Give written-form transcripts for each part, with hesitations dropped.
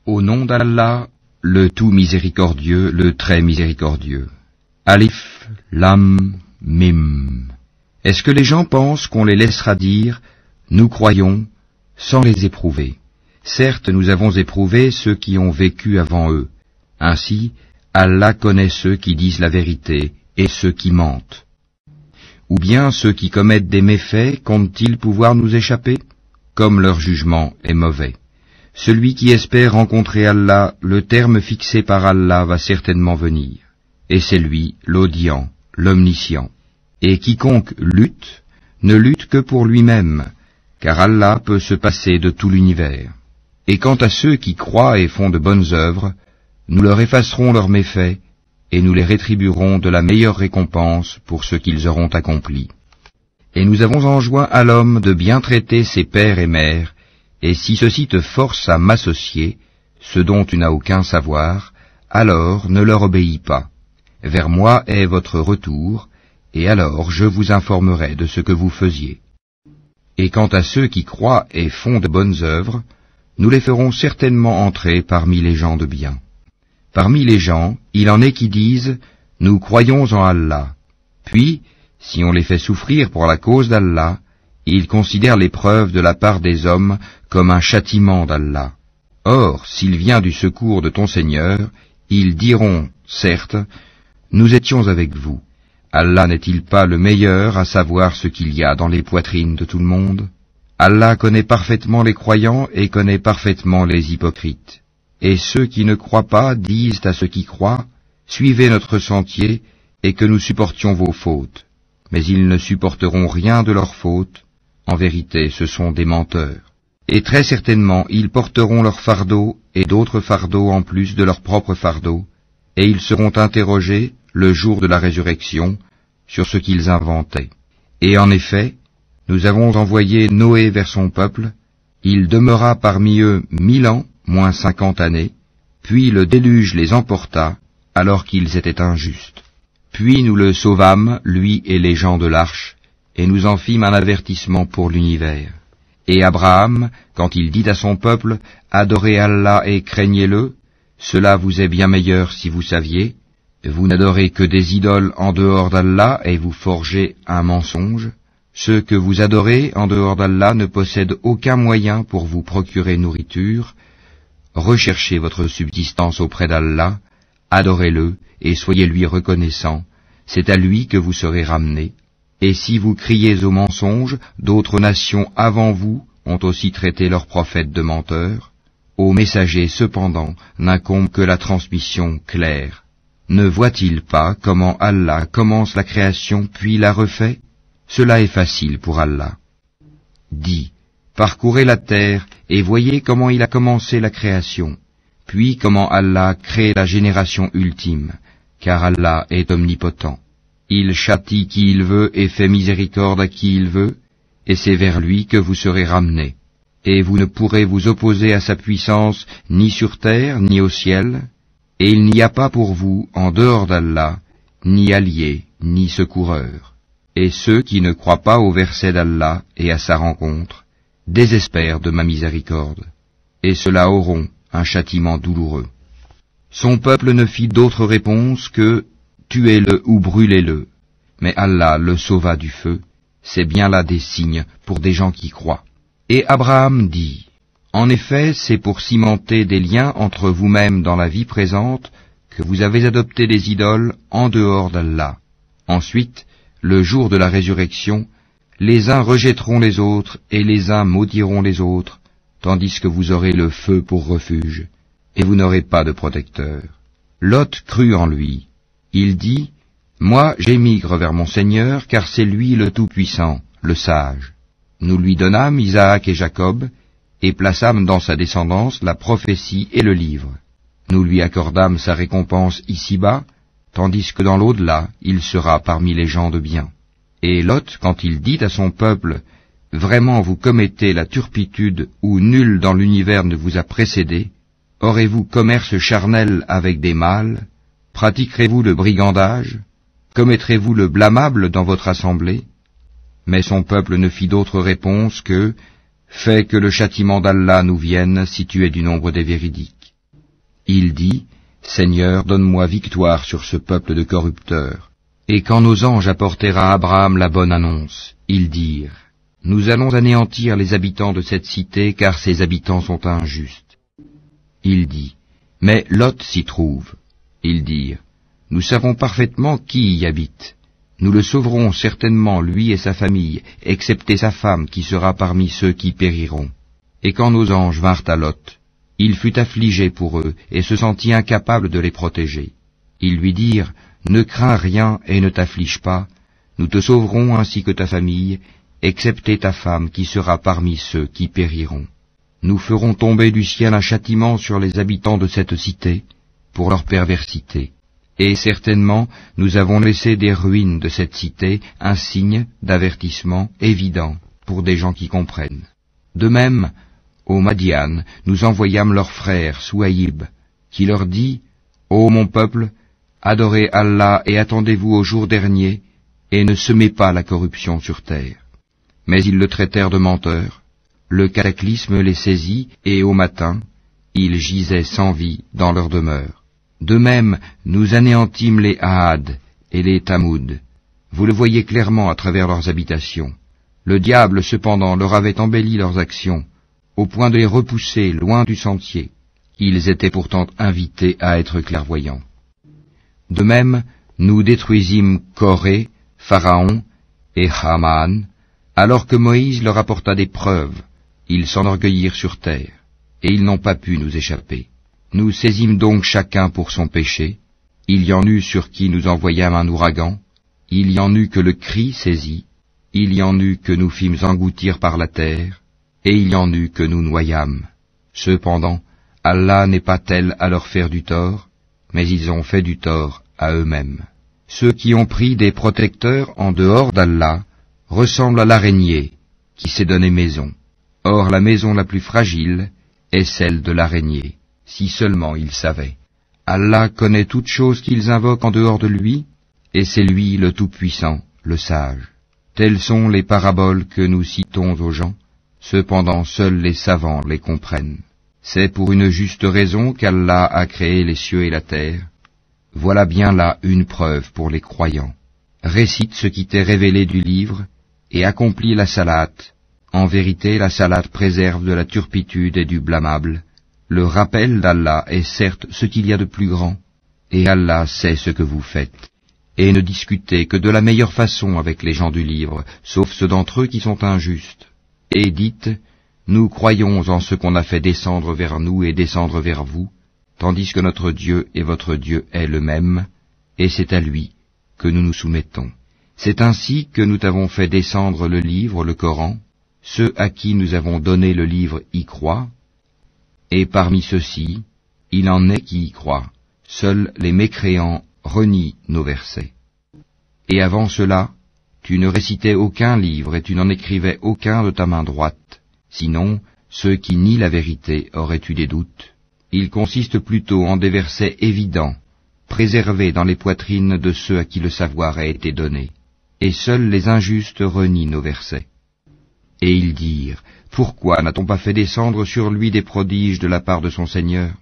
Au nom d'Allah, le tout miséricordieux, le très miséricordieux. Alif, Lam, Mim. Est-ce que les gens pensent qu'on les laissera dire « Nous croyons » sans les éprouver? Certes, nous avons éprouvé ceux qui ont vécu avant eux. Ainsi, Allah connaît ceux qui disent la vérité et ceux qui mentent. Ou bien ceux qui commettent des méfaits comptent-ils pouvoir nous échapper? Comme leur jugement est mauvais. Celui qui espère rencontrer Allah, le terme fixé par Allah va certainement venir. Et c'est lui, l'audient, l'omniscient. Et quiconque lutte, ne lutte que pour lui-même, car Allah peut se passer de tout l'univers. Et quant à ceux qui croient et font de bonnes œuvres, nous leur effacerons leurs méfaits, et nous les rétribuerons de la meilleure récompense pour ce qu'ils auront accompli. Et nous avons enjoint à l'homme de bien traiter ses pères et mères, et si ceux-ci te forcent à m'associer, ce dont tu n'as aucun savoir, alors ne leur obéis pas. Vers moi est votre retour, et alors je vous informerai de ce que vous faisiez. Et quant à ceux qui croient et font de bonnes œuvres, nous les ferons certainement entrer parmi les gens de bien. Parmi les gens, il en est qui disent « Nous croyons en Allah ». Puis, si on les fait souffrir pour la cause d'Allah, ils considèrent l'épreuve de la part des hommes comme un châtiment d'Allah. Or, s'il vient du secours de ton Seigneur, ils diront, certes, « Nous étions avec vous ». Allah n'est-il pas le meilleur à savoir ce qu'il y a dans les poitrines de tout le monde? Allah connaît parfaitement les croyants et connaît parfaitement les hypocrites. Et ceux qui ne croient pas disent à ceux qui croient, « Suivez notre sentier et que nous supportions vos fautes. » Mais ils ne supporteront rien de leurs fautes. En vérité, ce sont des menteurs. Et très certainement, ils porteront leur fardeau et d'autres fardeaux en plus de leur propre fardeau, et ils seront interrogés, le jour de la résurrection, sur ce qu'ils inventaient. Et en effet, nous avons envoyé Noé vers son peuple, il demeura parmi eux 1000 ans, moins 50 années, puis le déluge les emporta, alors qu'ils étaient injustes. Puis nous le sauvâmes, lui et les gens de l'arche, et nous en fîmes un avertissement pour l'univers. Et Abraham, quand il dit à son peuple, « Adorez Allah et craignez-le », cela vous est bien meilleur si vous saviez, vous n'adorez que des idoles en dehors d'Allah et vous forgez un mensonge. Ceux que vous adorez en dehors d'Allah ne possèdent aucun moyen pour vous procurer nourriture. Recherchez votre subsistance auprès d'Allah, adorez-le et soyez-lui reconnaissants, c'est à lui que vous serez ramenés. Et si vous criez au mensonge, d'autres nations avant vous ont aussi traité leurs prophètes de menteurs. Aux messagers, cependant, n'incombe que la transmission claire. Ne voit-il pas comment Allah commence la création puis la refait? Cela est facile pour Allah. Dis, parcourez la terre et voyez comment il a commencé la création, puis comment Allah crée la génération ultime, car Allah est omnipotent. Il châtie qui il veut et fait miséricorde à qui il veut, et c'est vers lui que vous serez ramenés. Et vous ne pourrez vous opposer à sa puissance ni sur terre ni au ciel, et il n'y a pas pour vous, en dehors d'Allah, ni allié, ni secoureur. Et ceux qui ne croient pas au verset d'Allah et à sa rencontre, désespèrent de ma miséricorde, et ceux-là auront un châtiment douloureux. Son peuple ne fit d'autre réponse que « Tuez-le ou brûlez-le ». Mais Allah le sauva du feu, c'est bien là des signes pour des gens qui croient. Et Abraham dit, « En effet, c'est pour cimenter des liens entre vous-mêmes dans la vie présente que vous avez adopté des idoles en dehors d'Allah. Ensuite, le jour de la résurrection, les uns rejetteront les autres et les uns maudiront les autres, tandis que vous aurez le feu pour refuge, et vous n'aurez pas de protecteur. » Lot crut en lui. Il dit, « Moi j'émigre vers mon Seigneur, car c'est lui le Tout-Puissant, le Sage. » Nous lui donnâmes Isaac et Jacob, et plaçâmes dans sa descendance la prophétie et le livre. Nous lui accordâmes sa récompense ici-bas, tandis que dans l'au-delà, il sera parmi les gens de bien. Et Lot, quand il dit à son peuple, « Vraiment vous commettez la turpitude où nul dans l'univers ne vous a précédé, aurez-vous commerce charnel avec des mâles? Pratiquerez-vous le brigandage? Commettrez-vous le blâmable dans votre assemblée ?» Mais son peuple ne fit d'autre réponse que « Fais que le châtiment d'Allah nous vienne si tu es du nombre des véridiques. » Il dit, Seigneur, donne-moi victoire sur ce peuple de corrupteurs. Et quand nos anges apportèrent à Abraham la bonne annonce, ils dirent, Nous allons anéantir les habitants de cette cité, car ses habitants sont injustes. Il dit, Mais Lot s'y trouve. Ils dirent, Nous savons parfaitement qui y habite. Nous le sauverons certainement, lui et sa famille, excepté sa femme qui sera parmi ceux qui périront. Et quand nos anges vinrent à Lot, il fut affligé pour eux et se sentit incapable de les protéger. Ils lui dirent, Ne crains rien et ne t'afflige pas, nous te sauverons ainsi que ta famille, excepté ta femme qui sera parmi ceux qui périront. Nous ferons tomber du ciel un châtiment sur les habitants de cette cité, pour leur perversité. Et certainement, nous avons laissé des ruines de cette cité un signe d'avertissement évident pour des gens qui comprennent. De même, au Madian, nous envoyâmes leur frère Souaïb, qui leur dit, Ô mon peuple, adorez Allah et attendez-vous au jour dernier, et ne semez pas la corruption sur terre. Mais ils le traitèrent de menteur, le cataclysme les saisit, et au matin, ils gisaient sans vie dans leur demeure. De même, nous anéantîmes les Ahad et les Tamoud. Vous le voyez clairement à travers leurs habitations. Le diable, cependant, leur avait embelli leurs actions, au point de les repousser loin du sentier. Ils étaient pourtant invités à être clairvoyants. De même, nous détruisîmes Corée, Pharaon et Haman, alors que Moïse leur apporta des preuves. Ils s'enorgueillirent sur terre, et ils n'ont pas pu nous échapper. Nous saisîmes donc chacun pour son péché. Il y en eut sur qui nous envoyâmes un ouragan, il y en eut que le cri saisit, il y en eut que nous fîmes engloutir par la terre, et il y en eut que nous noyâmes. Cependant, Allah n'est pas tel à leur faire du tort, mais ils ont fait du tort à eux-mêmes. Ceux qui ont pris des protecteurs en dehors d'Allah ressemblent à l'araignée qui s'est donné maison. Or la maison la plus fragile est celle de l'araignée. Si seulement ils savaient. Allah connaît toutes choses qu'ils invoquent en dehors de lui, et c'est lui le Tout-Puissant, le Sage. Telles sont les paraboles que nous citons aux gens, cependant seuls les savants les comprennent. C'est pour une juste raison qu'Allah a créé les cieux et la terre. Voilà bien là une preuve pour les croyants. Récite ce qui t'est révélé du livre, et accomplis la salate. En vérité, la salate préserve de la turpitude et du blâmable. Le rappel d'Allah est certes ce qu'il y a de plus grand, et Allah sait ce que vous faites. Et ne discutez que de la meilleure façon avec les gens du livre, sauf ceux d'entre eux qui sont injustes. Et dites, nous croyons en ce qu'on a fait descendre vers nous et descendre vers vous, tandis que notre Dieu et votre Dieu est le même, et c'est à lui que nous nous soumettons. C'est ainsi que nous t'avons fait descendre le livre, le Coran. Ceux à qui nous avons donné le livre y croient, et parmi ceux-ci, il en est qui y croient. Seuls les mécréants renient nos versets. Et avant cela, tu ne récitais aucun livre et tu n'en écrivais aucun de ta main droite. Sinon, ceux qui nient la vérité auraient eu des doutes. Il consiste plutôt en des versets évidents, préservés dans les poitrines de ceux à qui le savoir a été donné. Et seuls les injustes renient nos versets. Et ils dirent, pourquoi n'a-t-on pas fait descendre sur lui des prodiges de la part de son Seigneur?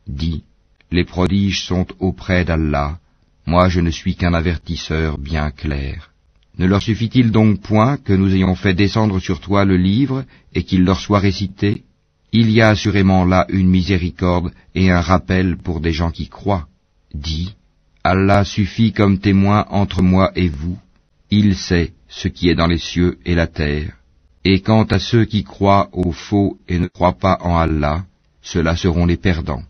Dis, les prodiges sont auprès d'Allah, moi je ne suis qu'un avertisseur bien clair. Ne leur suffit-il donc point que nous ayons fait descendre sur toi le livre et qu'il leur soit récité? Il y a assurément là une miséricorde et un rappel pour des gens qui croient. Dis, Allah suffit comme témoin entre moi et vous, il sait ce qui est dans les cieux et la terre. Et quant à ceux qui croient au faux et ne croient pas en Allah, ceux-là seront les perdants.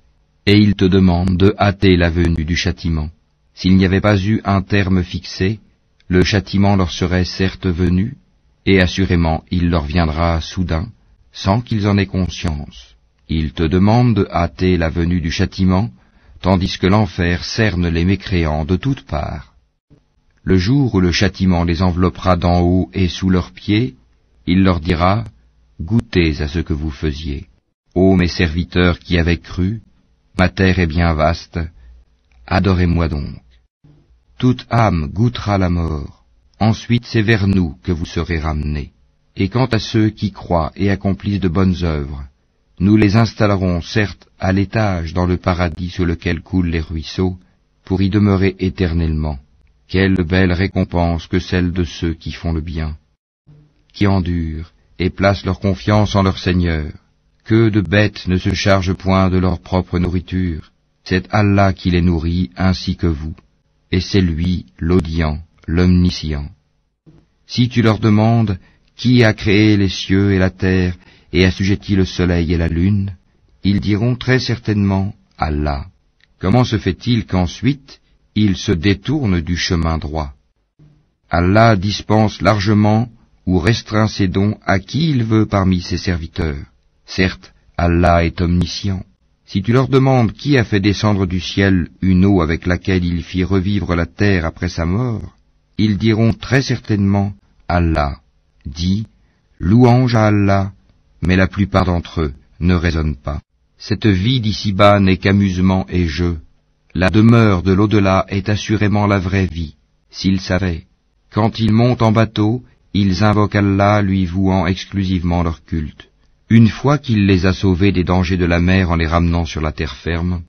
Et ils te demandent de hâter la venue du châtiment. S'il n'y avait pas eu un terme fixé, le châtiment leur serait certes venu, et assurément il leur viendra soudain, sans qu'ils en aient conscience. Ils te demandent de hâter la venue du châtiment, tandis que l'enfer cerne les mécréants de toutes parts. Le jour où le châtiment les enveloppera d'en haut et sous leurs pieds, il leur dira, goûtez à ce que vous faisiez. Ô mes serviteurs qui avez cru, ma terre est bien vaste, adorez-moi donc. Toute âme goûtera la mort, ensuite c'est vers nous que vous serez ramenés. Et quant à ceux qui croient et accomplissent de bonnes œuvres, Nous les installerons certes à l'étage dans le paradis sous lequel coulent les ruisseaux, pour y demeurer éternellement. Quelle belle récompense que celle de ceux qui font le bien, qui endurent et placent leur confiance en leur Seigneur. Que de bêtes ne se chargent point de leur propre nourriture. C'est Allah qui les nourrit ainsi que vous, et c'est lui l'audient, l'omniscient. Si tu leur demandes qui a créé les cieux et la terre et assujetti le soleil et la lune, ils diront très certainement Allah. Comment se fait-il qu'ensuite ils se détournent du chemin droit? Allah dispense largement ou restreint ses dons à qui il veut parmi ses serviteurs. Certes, Allah est omniscient. Si tu leur demandes qui a fait descendre du ciel une eau avec laquelle il fit revivre la terre après sa mort, ils diront très certainement Allah. Dis, louange à Allah, mais la plupart d'entre eux ne raisonnent pas. Cette vie d'ici-bas n'est qu'amusement et jeu. La demeure de l'au-delà est assurément la vraie vie. S'ils savaient, quand ils montent en bateau, ils invoquent Allah lui vouant exclusivement leur culte. Une fois qu'il les a sauvés des dangers de la mer en les ramenant sur la terre ferme,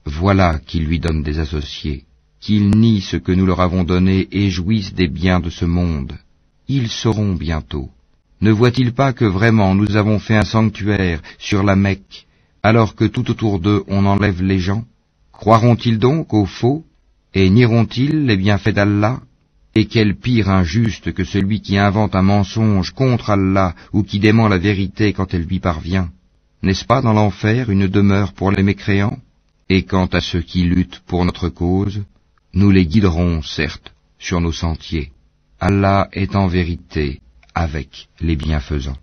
voilà qu'ils lui donnent des associés, qu'ils nient ce que nous leur avons donné et jouissent des biens de ce monde. Ils sauront bientôt. Ne voient-ils pas que vraiment nous avons fait un sanctuaire sur la Mecque, alors que tout autour d'eux on enlève les gens? Croiront-ils donc au faux, et nieront-ils les bienfaits d'Allah? Et quel pire injuste que celui qui invente un mensonge contre Allah ou qui dément la vérité quand elle lui parvient. N'est-ce pas dans l'enfer une demeure pour les mécréants? Et quant à ceux qui luttent pour notre cause, nous les guiderons certes sur nos sentiers. Allah est en vérité avec les bienfaisants.